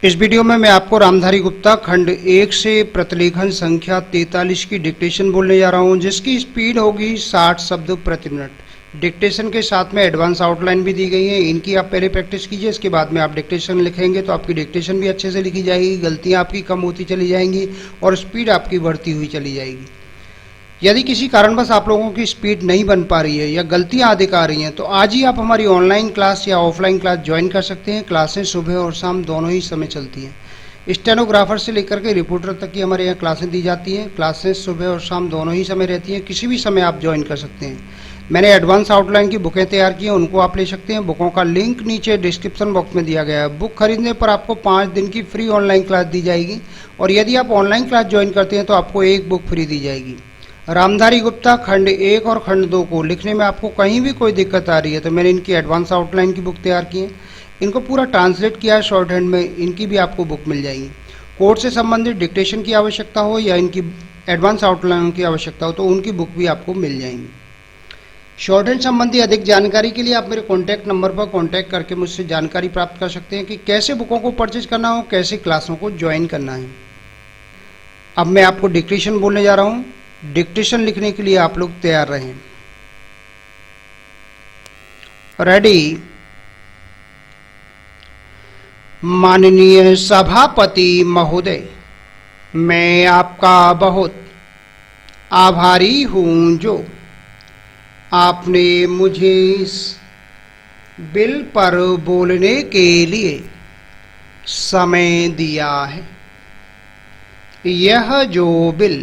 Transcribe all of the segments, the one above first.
इस वीडियो में मैं आपको रामधारी गुप्ता खंड 1 से प्रतिलेखन संख्या 43 की डिक्टेशन बोलने जा रहा हूं, जिसकी स्पीड होगी 60 शब्द प्रति मिनट। डिक्टेशन के साथ में एडवांस आउटलाइन भी दी गई है, इनकी आप पहले प्रैक्टिस कीजिए। इसके बाद में आप डिक्टेशन लिखेंगे तो आपकी डिक्टेशन भी अच्छे से लिखी जाएगी, गलतियां आपकी कम होती चली जाएंगी और स्पीड आपकी बढ़ती हुई चली जाएगी। यदि किसी कारणवश आप लोगों की स्पीड नहीं बन पा रही है या गलतियां अधिक आ रही हैं, तो आज ही आप हमारी ऑनलाइन क्लास या ऑफलाइन क्लास ज्वाइन कर सकते हैं। क्लासें सुबह और शाम दोनों ही समय चलती हैं। स्टेनोग्राफर से लेकर के रिपोर्टर तक की हमारे यहाँ क्लासें दी जाती हैं। क्लासें सुबह और शाम दोनों ही समय रहती हैं, किसी भी समय आप ज्वाइन कर सकते हैं। मैंने एडवांस आउटलाइन की बुकें तैयार की हैं, उनको आप ले सकते हैं। बुकों का लिंक नीचे डिस्क्रिप्शन बॉक्स में दिया गया है। बुक खरीदने पर आपको 5 दिन की फ्री ऑनलाइन क्लास दी जाएगी और यदि आप ऑनलाइन क्लास ज्वाइन करते हैं तो आपको एक बुक फ्री दी जाएगी। रामधारी गुप्ता खंड 1 और खंड 2 को लिखने में आपको कहीं भी कोई दिक्कत आ रही है तो मैंने इनकी एडवांस आउटलाइन की बुक तैयार की है, इनको पूरा ट्रांसलेट किया है शॉर्ट हैंड में, इनकी भी आपको बुक मिल जाएगी। कोर्स से संबंधित डिक्टेशन की आवश्यकता हो या इनकी एडवांस आउटलाइन की आवश्यकता हो तो उनकी बुक भी आपको मिल जाएंगी। शॉर्ट हैंड संबंधी अधिक जानकारी के लिए आप मेरे कॉन्टैक्ट नंबर पर कॉन्टैक्ट करके मुझसे जानकारी प्राप्त कर सकते हैं कि कैसे बुकों को परचेज करना हो, कैसे क्लासों को ज्वाइन करना है। अब मैं आपको डिक्टेशन बोलने जा रहा हूँ। डिक्टेशन लिखने के लिए आप लोग तैयार रहें। रेडी। माननीय सभापति महोदय, मैं आपका बहुत आभारी हूं जो आपने मुझे इस बिल पर बोलने के लिए समय दिया है। यह जो बिल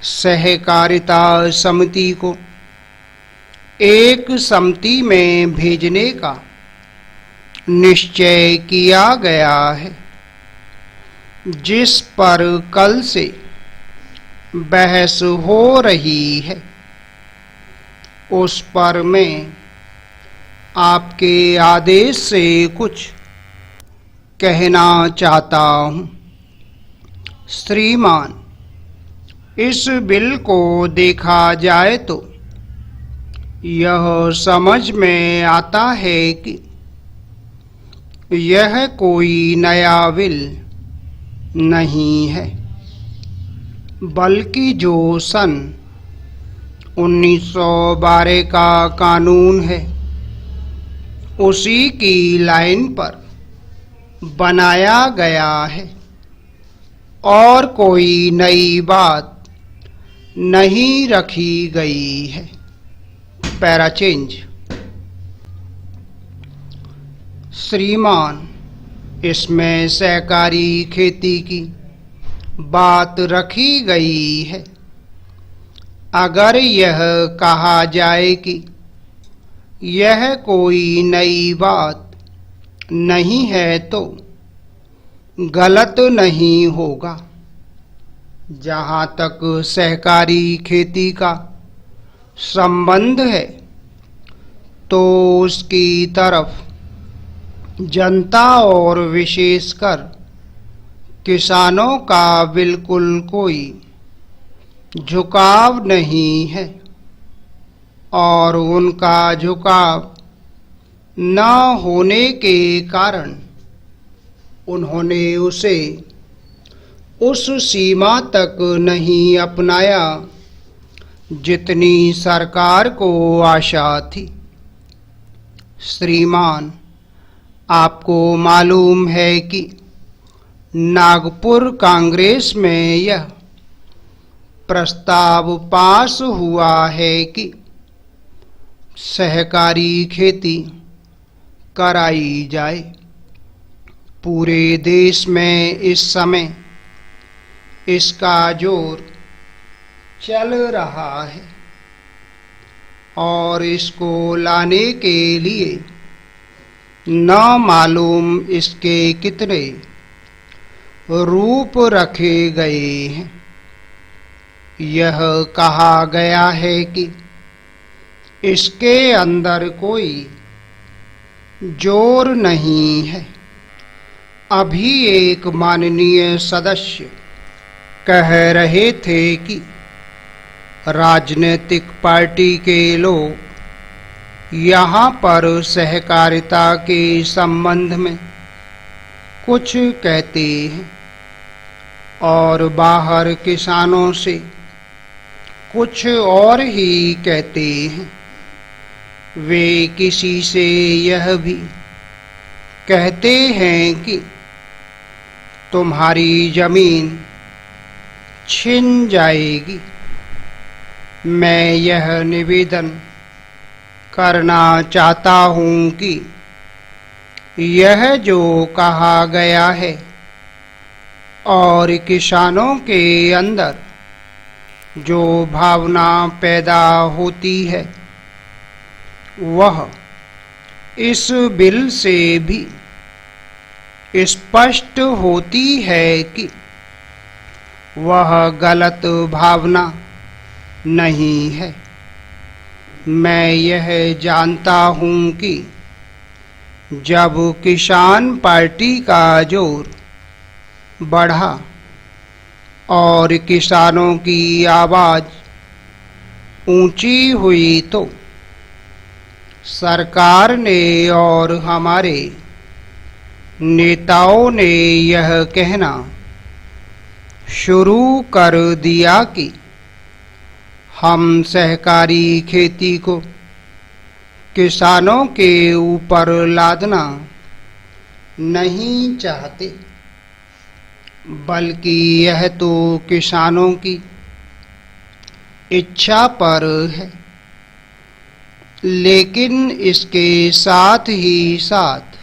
सहकारिता समिति को एक समिति में भेजने का निश्चय किया गया है, जिस पर कल से बहस हो रही है, उस पर मैं आपके आदेश से कुछ कहना चाहता हूं। श्रीमान, इस बिल को देखा जाए तो यह समझ में आता है कि यह कोई नया बिल नहीं है, बल्कि जो सन 1912 का कानून है उसी की लाइन पर बनाया गया है और कोई नई बात नहीं रखी गई है। Para change. श्रीमान, इसमें सहकारी खेती की बात रखी गई है। अगर यह कहा जाए कि यह कोई नई बात नहीं है तो गलत नहीं होगा। जहाँ तक सहकारी खेती का संबंध है तो उसकी तरफ जनता और विशेषकर किसानों का बिल्कुल कोई झुकाव नहीं है और उनका झुकाव न होने के कारण उन्होंने उसे उस सीमा तक नहीं अपनाया जितनी सरकार को आशा थी। श्रीमान, आपको मालूम है कि नागपुर कांग्रेस में यह प्रस्ताव पास हुआ है कि सहकारी खेती कराई जाए। पूरे देश में इस समय इसका जोर चल रहा है और इसको लाने के लिए न मालूम इसके कितने रूप रखे गए हैं। यह कहा गया है कि इसके अंदर कोई जोर नहीं है। अभी एक माननीय सदस्य कह रहे थे कि राजनीतिक पार्टी के लोग यहाँ पर सहकारिता के संबंध में कुछ कहते हैं और बाहर किसानों से कुछ और ही कहते हैं। वे किसी से यह भी कहते हैं कि तुम्हारी जमीन छिन जाएगी। मैं यह निवेदन करना चाहता हूं कि यह जो कहा गया है और किसानों के अंदर जो भावना पैदा होती है वह इस बिल से भी स्पष्ट होती है कि वह गलत भावना नहीं है। मैं यह जानता हूं कि जब किसान पार्टी का जोर बढ़ा और किसानों की आवाज ऊंची हुई तो सरकार ने और हमारे नेताओं ने यह कहना शुरू कर दिया कि हम सहकारी खेती को किसानों के ऊपर लादना नहीं चाहते, बल्कि यह तो किसानों की इच्छा पर है। लेकिन इसके साथ ही साथ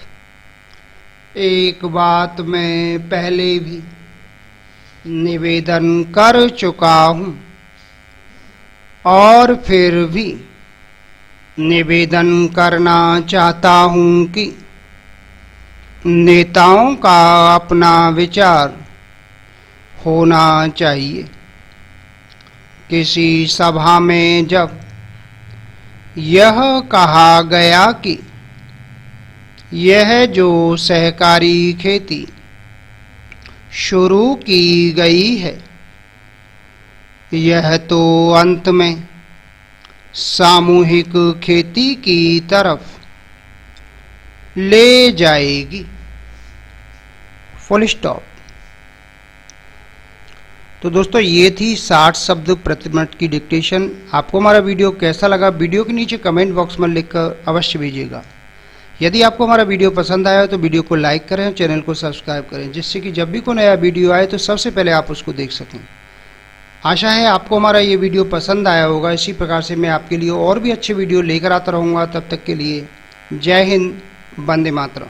एक बात मैं पहले भी निवेदन कर चुका हूं और फिर भी निवेदन करना चाहता हूं कि नेताओं का अपना विचार होना चाहिए। किसी सभा में जब यह कहा गया कि यह जो सहकारी खेती शुरू की गई है यह तो अंत में सामूहिक खेती की तरफ ले जाएगी। Full stop. तो दोस्तों ये थी 60 शब्द प्रति मिनट की डिक्टेशन। आपको हमारा वीडियो कैसा लगा वीडियो के नीचे कमेंट बॉक्स में लिखकर अवश्य भेजिएगा। यदि आपको हमारा वीडियो पसंद आया तो वीडियो को लाइक करें, चैनल को सब्सक्राइब करें, जिससे कि जब भी कोई नया वीडियो आए तो सबसे पहले आप उसको देख सकें। आशा है आपको हमारा ये वीडियो पसंद आया होगा। इसी प्रकार से मैं आपके लिए और भी अच्छे वीडियो लेकर आता रहूँगा। तब तक के लिए जय हिंद, वंदे मातरम।